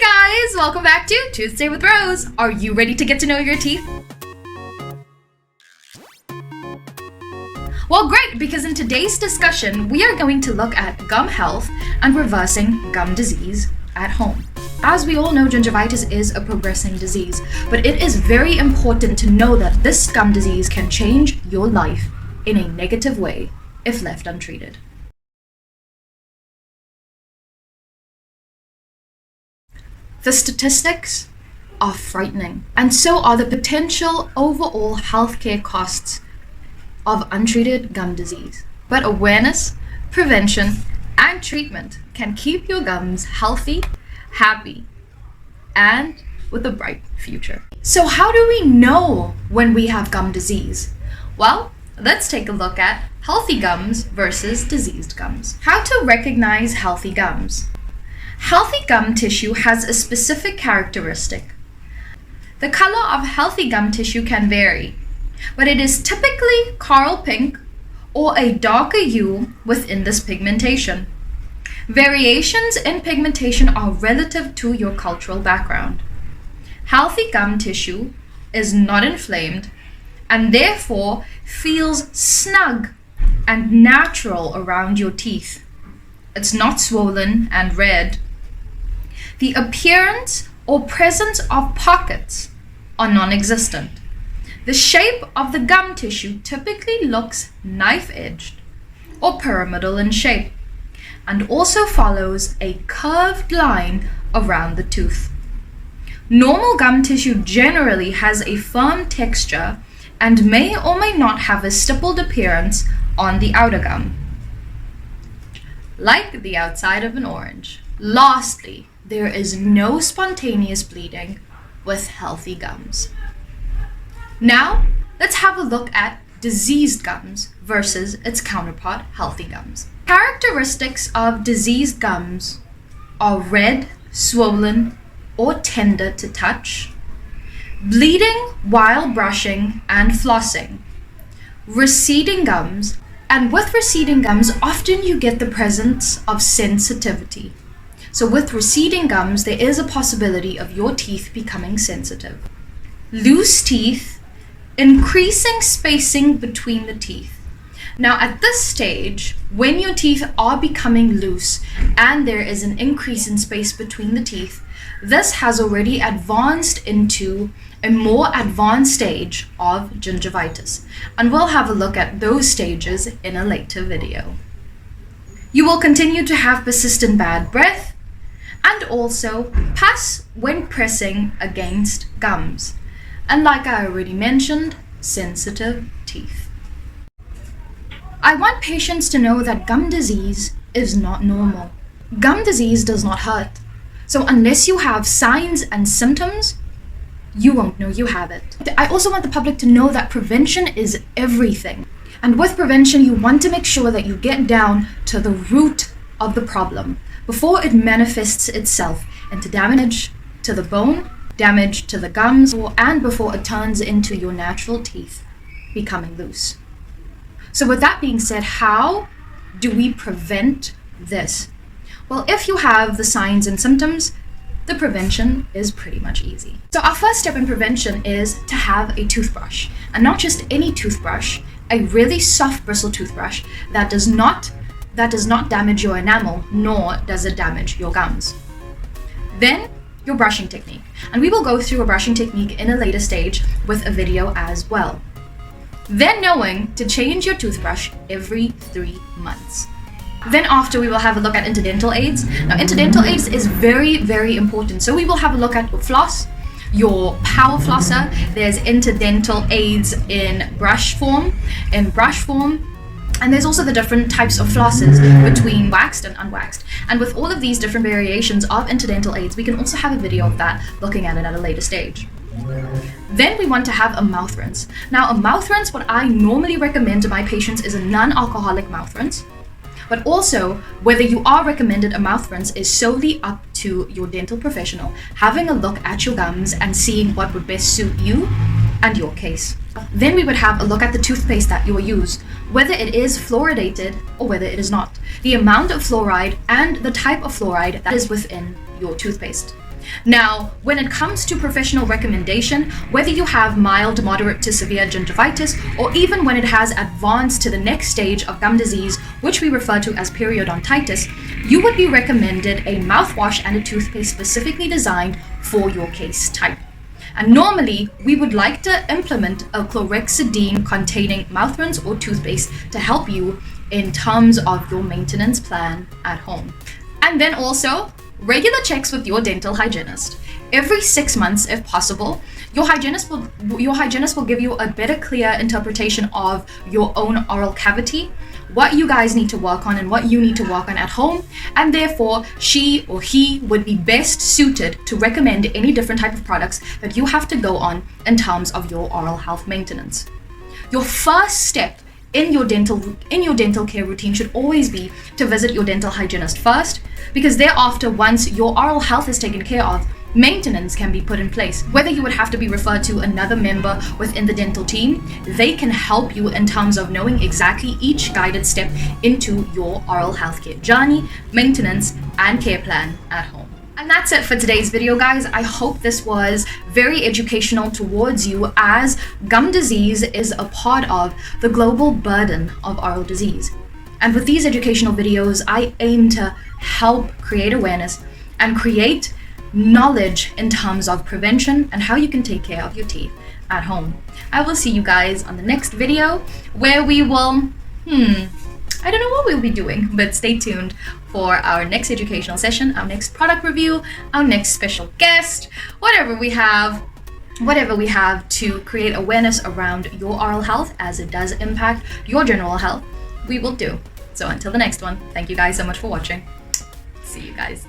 Guys, welcome back to Toothsday with Rose. Are you ready to get to know your teeth? Well, great, because in today's discussion, we are going to look at gum health and reversing gum disease at home. As we all know, gingivitis is a progressing disease, but it is very important to know that this gum disease can change your life in a negative way if left untreated. The statistics are frightening, and so are the potential overall healthcare costs of untreated gum disease. But awareness, prevention, and treatment can keep your gums healthy, happy, and with a bright future. So how do we know when we have gum disease? Well, let's take a look at healthy gums versus diseased gums. How to recognize healthy gums. Healthy gum tissue has a specific characteristic. The color of healthy gum tissue can vary, but it is typically coral pink or a darker hue within this pigmentation. Variations in pigmentation are relative to your cultural background. Healthy gum tissue is not inflamed and therefore feels snug and natural around your teeth. It's not swollen and red. The appearance or presence of pockets are non-existent. The shape of the gum tissue typically looks knife-edged or pyramidal in shape and also follows a curved line around the tooth. Normal gum tissue generally has a firm texture and may or may not have a stippled appearance on the outer gum, like the outside of an orange. Lastly, there is no spontaneous bleeding with healthy gums. Now, let's have a look at diseased gums versus its counterpart, healthy gums. Characteristics of diseased gums are red, swollen, or tender to touch, bleeding while brushing and flossing, receding gums, and with receding gums, often you get the presence of sensitivity. So with receding gums, there is a possibility of your teeth becoming sensitive. Loose teeth, increasing spacing between the teeth. Now at this stage, when your teeth are becoming loose and there is an increase in space between the teeth, this has already advanced into a more advanced stage of gingivitis, and we'll have a look at those stages in a later video. You will continue to have persistent bad breath and also pus when pressing against gums, and like I already mentioned, sensitive teeth. I want patients to know that gum disease is not normal. Gum disease does not hurt. So unless you have signs and symptoms, you won't know you have it. I also want the public to know that prevention is everything. And with prevention, you want to make sure that you get down to the root of the problem before it manifests itself into damage to the bone, damage to the gums, and before it turns into your natural teeth becoming loose. So with that being said, how do we prevent this? Well, if you have the signs and symptoms, the prevention is pretty much easy. So our first step in prevention is to have a toothbrush, and not just any toothbrush, a really soft bristle toothbrush that does not damage your enamel, nor does it damage your gums. Then your brushing technique, and we will go through a brushing technique in a later stage with a video as well. Then knowing to change your toothbrush every 3 months. Then after, we will have a look at interdental aids. Now interdental aids is very, very important. So we will have a look at your floss, your power flosser. There's interdental aids in brush form, and there's also the different types of flosses between waxed and unwaxed. And with all of these different variations of interdental aids, we can also have a video of that, looking at it at a later stage. Then we want to have a mouth rinse. Now a mouth rinse, what I normally recommend to my patients is a non-alcoholic mouth rinse. But also, whether you are recommended a mouth rinse is solely up to your dental professional, having a look at your gums and seeing what would best suit you and your case. Then we would have a look at the toothpaste that you will use, whether it is fluoridated or whether it is not, the amount of fluoride and the type of fluoride that is within your toothpaste. Now, when it comes to professional recommendation, whether you have mild, moderate to severe gingivitis, or even when it has advanced to the next stage of gum disease, which we refer to as periodontitis, you would be recommended a mouthwash and a toothpaste specifically designed for your case type. And normally, we would like to implement a chlorhexidine-containing mouth rinse or toothpaste to help you in terms of your maintenance plan at home. And then also, regular checks with your dental hygienist. Every 6 months, if possible, your hygienist will give you a better, clear interpretation of your own oral cavity, what you guys need to work on and what you need to work on at home, and therefore she or he would be best suited to recommend any different type of products that you have to go on in terms of your oral health maintenance. Your first step in your dental care routine should always be to visit your dental hygienist first, because thereafter, once your oral health is taken care of, maintenance can be put in place. Whether you would have to be referred to another member within the dental team, they can help you in terms of knowing exactly each guided step into your oral health care journey, maintenance, and care plan at home. And that's it for today's video, guys. I hope this was very educational towards you, as gum disease is a part of the global burden of oral disease. And with these educational videos, I aim to help create awareness and create knowledge in terms of prevention and how you can take care of your teeth at home. I will see you guys on the next video, where we will, I don't know what we'll be doing, but stay tuned for our next educational session, our next product review, our next special guest, whatever we have to create awareness around your oral health, as it does impact your general health, we will do. So until the next one, thank you guys so much for watching. See you guys.